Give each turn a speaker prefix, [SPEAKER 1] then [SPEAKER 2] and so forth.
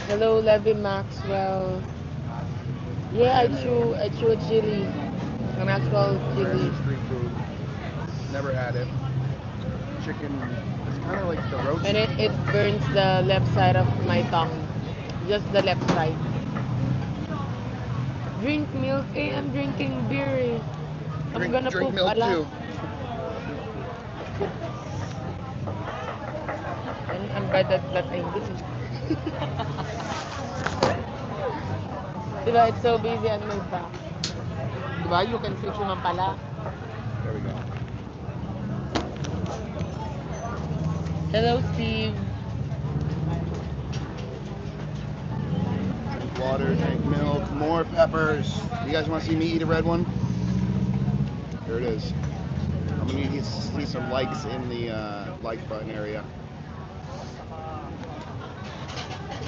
[SPEAKER 1] Hello, Levy Maxwell. Yeah, I chew a chili, an actual
[SPEAKER 2] Brand
[SPEAKER 1] chili,
[SPEAKER 2] new street food. Never had it. Chicken. It's kind of like the roast.
[SPEAKER 1] and it burns the left side of my tongue, just the left side. Drink milk. Hey, I'm drinking beer. I'm gonna
[SPEAKER 2] Drink
[SPEAKER 1] poop
[SPEAKER 2] milk
[SPEAKER 1] a lot.
[SPEAKER 2] too.
[SPEAKER 1] I'm bad at that English. Diba, it's so busy on my back. Diba, you can switch naman pala.
[SPEAKER 2] There we go.
[SPEAKER 1] Hello, Steve.
[SPEAKER 2] Drink water, drink milk, more peppers. You guys want to see me eat a red one? Here it is. I'm gonna see some likes in the like button area.